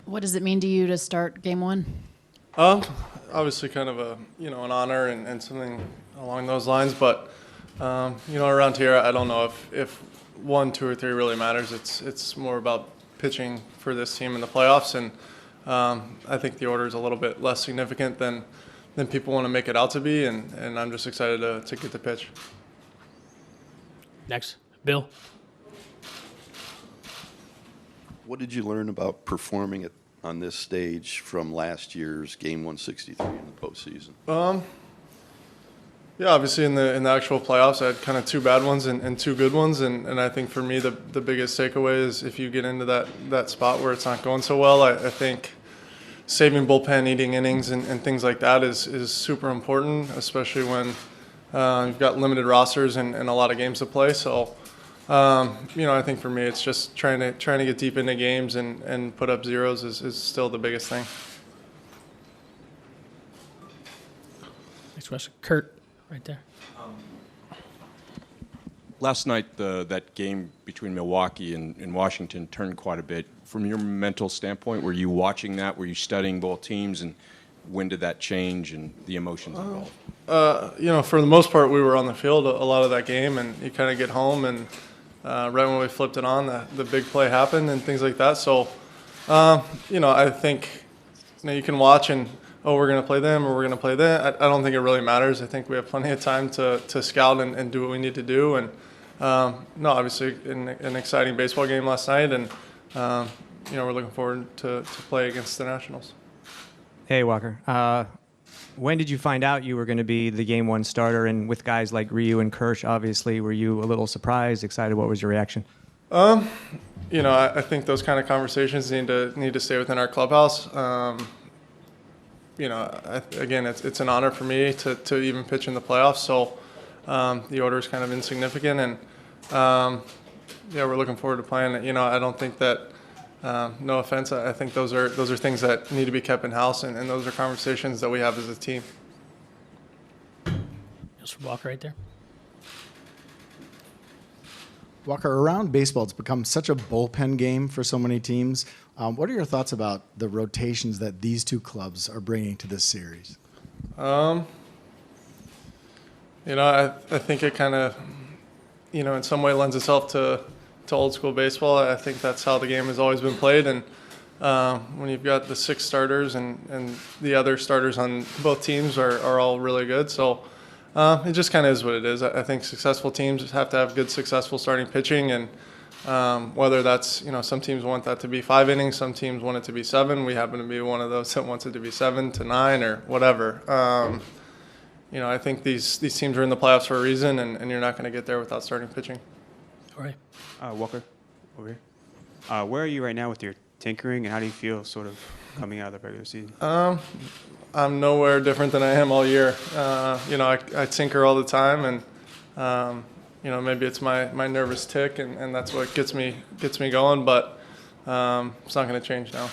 What does it mean to you to start game one? Obviously kind of an honor and something along those lines. But, around here, I don't know if 1, 2, or 3 really matters. It's more about pitching for this team in the playoffs. And I think the order is a little bit less significant than people want to make it out to be. And I'm just excited to get the pitch. Next, Bill. What did you learn about performing on this stage from last year's Game 163 in the postseason? Yeah, obviously in the actual playoffs, I had kind of 2 bad ones and 2 good ones, and I think for me the biggest takeaway is if you get into that spot where it's not going so well, I think saving bullpen, eating innings, and things like that is super important, especially when you've got limited rosters and a lot of games to play. So. I think for me, it's just trying to get deep into games and put up zeros is still the biggest thing. Next question, Kurt, right there. Last night, that game between Milwaukee and Washington turned quite a bit. From your mental standpoint, were you watching that? Were you studying both teams? And when did that change and the emotions involved? For the most part, we were on the field a lot of that game, and you kind of get home and right when we flipped it on, the big play happened and things like that. So, I think you can watch and, we're going to play them or we're going to play them. I don't think it really matters. I think we have plenty of time to scout and do what we need to do. And, obviously an exciting baseball game last night. And, we're looking forward to play against the Nationals. Hey, Walker. When did you find out you were going to be the Game 1 starter? And with guys like Ryu and Kirsch, obviously, were you a little surprised, excited? What was your reaction? I think those kind of conversations need to stay within our clubhouse. Again, it's an honor for me to even pitch in the playoffs. So the order is kind of insignificant, and we're looking forward to playing. I don't think that. No offense, I think those are things that need to be kept in house, and those are conversations that we have as a team. Just Walker right there. Walker, around baseball, it's become such a bullpen game for so many teams. What are your thoughts about the rotations that these 2 clubs are bringing to this series? I think it kind of, in some way lends itself to old school baseball. I think that's how the game has always been played. And when you've got the 6 starters and the other starters on both teams are all really good. So it just kind of is what it is. I think successful teams have to have good, successful starting pitching. And whether that's, some teams want that to be 5 innings, some teams want it to be 7. We happen to be one of those that wants it to be 7 to 9 or whatever. I think these teams are in the playoffs for a reason, and you're not going to get there without starting pitching. All right. Walker, over here. Where are you right now with your tinkering, and how do you feel sort of coming out of the regular season? I'm nowhere different than I am all year. I tinker all the time, and maybe it's my nervous tick, and that's what gets me going. But it's not going to change now.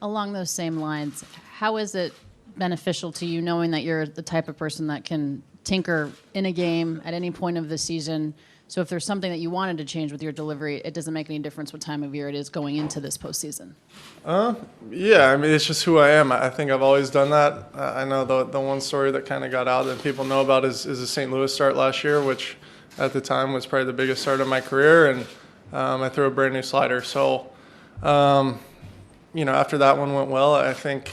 Along those same lines, how is it beneficial to you knowing that you're the type of person that can tinker in a game at any point of the season? So if there's something that you wanted to change with your delivery, it doesn't make any difference what time of year it is going into this postseason. Yeah, it's just who I am. I think I've always done that. I know the one story that kind of got out that people know about is the St. Louis start last year, which at the time was probably the biggest start of my career, and I threw a brand new slider. So, after that one went well, I think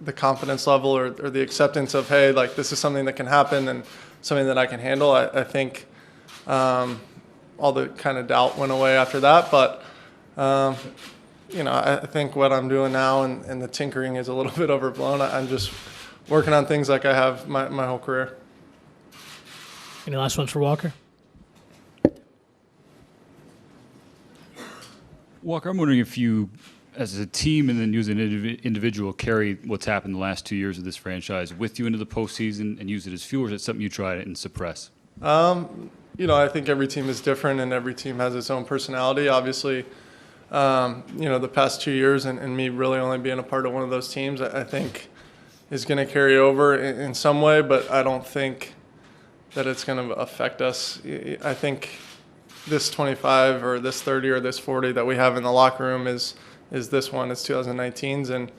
the confidence level or the acceptance of, hey, like this is something that can happen and something that I can handle, I think all the kind of doubt went away after that. But, I think what I'm doing now and the tinkering is a little bit overblown. I'm just working on things like I have my whole career. Any last ones for Walker? Walker, I'm wondering if you, as a team and then you as an individual, carry what's happened the last 2 years of this franchise with you into the postseason and use it as fuel, or is it something you try and suppress? I think every team is different and every team has its own personality. Obviously, the past 2 years and me really only being a part of one of those teams, I think is going to carry over in some way, but I don't think that it's going to affect us. I think this 25 or this 30 or this 40 that we have in the locker room is is this one, it's 2019's, and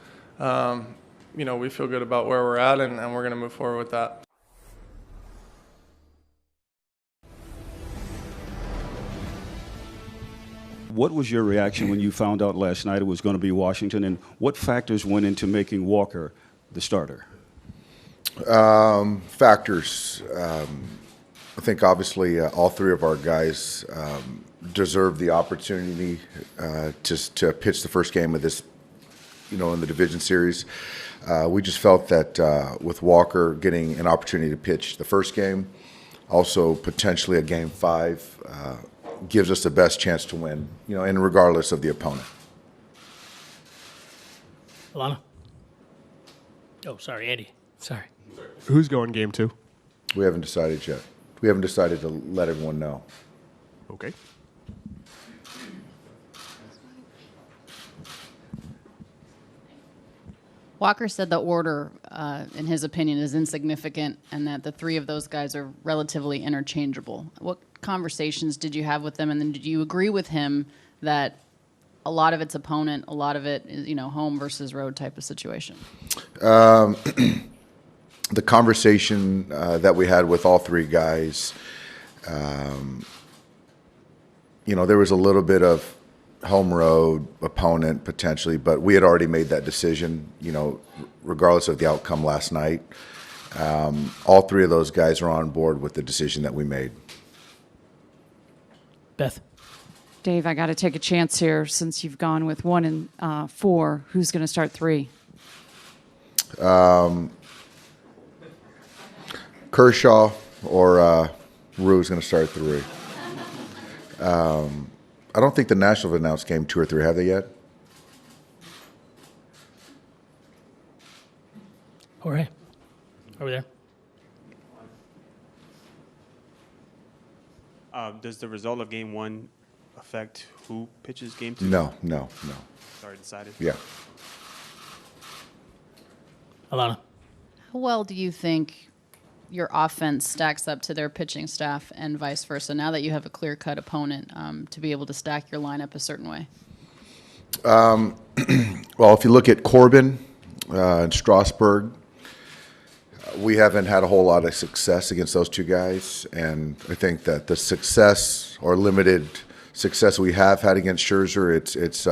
we feel good about where we're at, and we're going to move forward with that. What was your reaction when you found out last night it was going to be Washington, and what factors went into making Walker the starter? Factors. I think obviously all three of our guys deserve the opportunity to pitch the first game of this, in the division series. We just felt that with Walker getting an opportunity to pitch the first game, also potentially a game 5, gives us the best chance to win, and regardless of the opponent. Alana. Oh, sorry, Andy. Sorry. Who's going game 2? We haven't decided yet. We haven't decided to let everyone know. Okay. Walker said the order, in his opinion, is insignificant and that the three of those guys are relatively interchangeable. What conversations did you have with them, and then did you agree with him that a lot of it's opponent, a lot of it is, home versus road type of situation? The conversation that we had with all three guys, there was a little bit of home road opponent potentially, but we had already made that decision, regardless of the outcome last night. All three of those guys are on board with the decision that we made. Beth. Dave, I got to take a chance here since you've gone with 1 and 4. Who's going to start 3? Kershaw or Rue's going to start 3. I don't think the Nationals have announced game 2 or 3, have they yet? Jorge. Over there. Does the result of game 1 affect who pitches game 2? No. It's already decided? Yeah. Alana. How well do you think your offense stacks up to their pitching staff and vice versa, now that you have a clear-cut opponent, to be able to stack your lineup a certain way? Well, if you look at Corbin and Strasburg, we haven't had a whole lot of success against those two guys, and I think that the success or limited success we have had against Scherzer, it's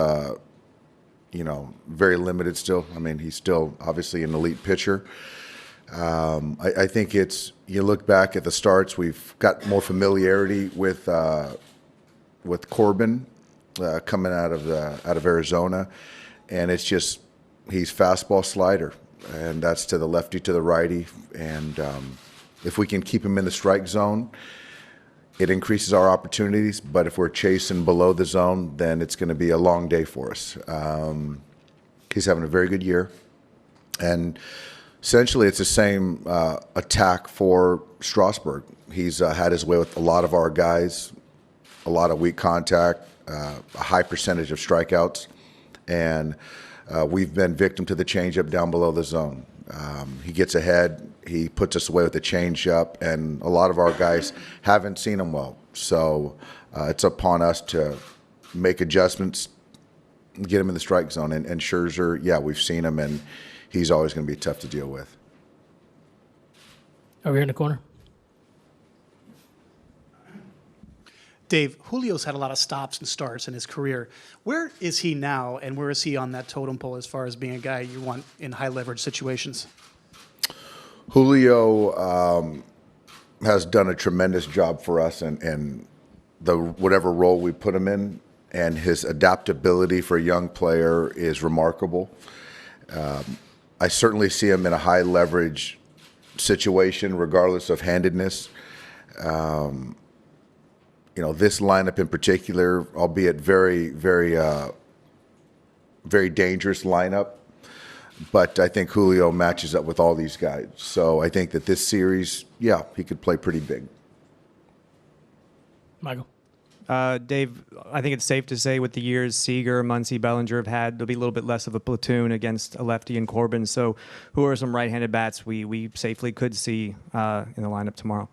very limited still. I mean, he's still obviously an elite pitcher. I think you look back at the starts, we've got more familiarity with Corbin coming out of Arizona, and it's just he's fastball slider, and that's to the lefty, to the righty, and if we can keep him in the strike zone, it increases our opportunities. But if we're chasing below the zone, then it's going to be a long day for us. He's having a very good year, and essentially it's the same attack for Strasburg. He's had his way with a lot of our guys, a lot of weak contact, a high percentage of strikeouts, and we've been victim to the changeup down below the zone. He gets ahead, he puts us away with the changeup, and a lot of our guys haven't seen him well. So it's upon us to make adjustments, get him in the strike zone. And Scherzer, yeah, we've seen him, and he's always going to be tough to deal with. Over here in the corner. Dave, Julio's had a lot of stops and starts in his career. Where is he now, and where is he on that totem pole as far as being a guy you want in high leverage situations? Julio has done a tremendous job for us in whatever role we put him in, and his adaptability for a young player is remarkable. I certainly see him in a high leverage situation, regardless of handedness. This lineup in particular, albeit very, very, very dangerous lineup, but I think Julio matches up with all these guys. So I think that this series, yeah, he could play pretty big. Michael. Dave, I think it's safe to say with the years Seager, Muncy, Bellinger have had, there'll be a little bit less of a platoon against a lefty and Corbin. So who are some right-handed bats we safely could see in the lineup tomorrow?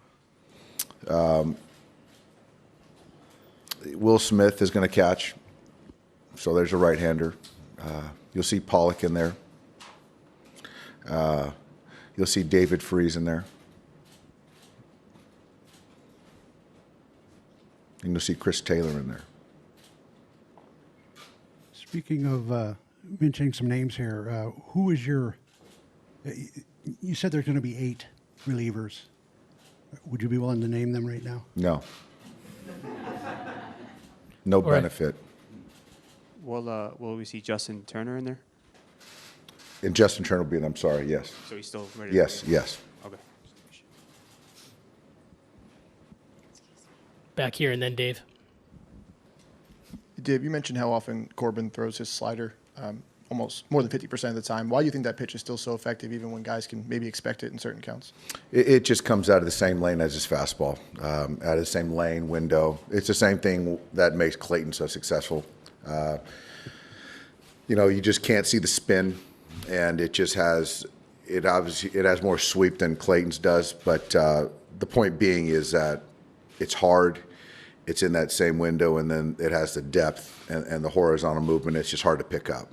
Will Smith is going to catch. So there's a right-hander. You'll see Pollock in there. You'll see David Freese in there. And you'll see Chris Taylor in there. Speaking of mentioning some names here, who is your? You said there's going to be 8 relievers. Would you be willing to name them right now? No. No All right. benefit. Will we see Justin Turner in there? And Justin Turner will be in, I'm sorry, yes. So he's still ready to Yes, go? yes. Okay. Back here, and then Dave. Dave, you mentioned how often Corbin throws his slider, almost more than 50% of the time. Why do you think that pitch is still so effective, even when guys can maybe expect it in certain counts? It just comes out of the same lane as his fastball, out of the same lane, window. It's the same thing that makes Clayton so successful. You just can't see the spin, and it just has, it has more sweep than Clayton's does, but the point being is that it's hard, it's in that same window, and then it has the depth and the horizontal movement. It's just hard to pick up.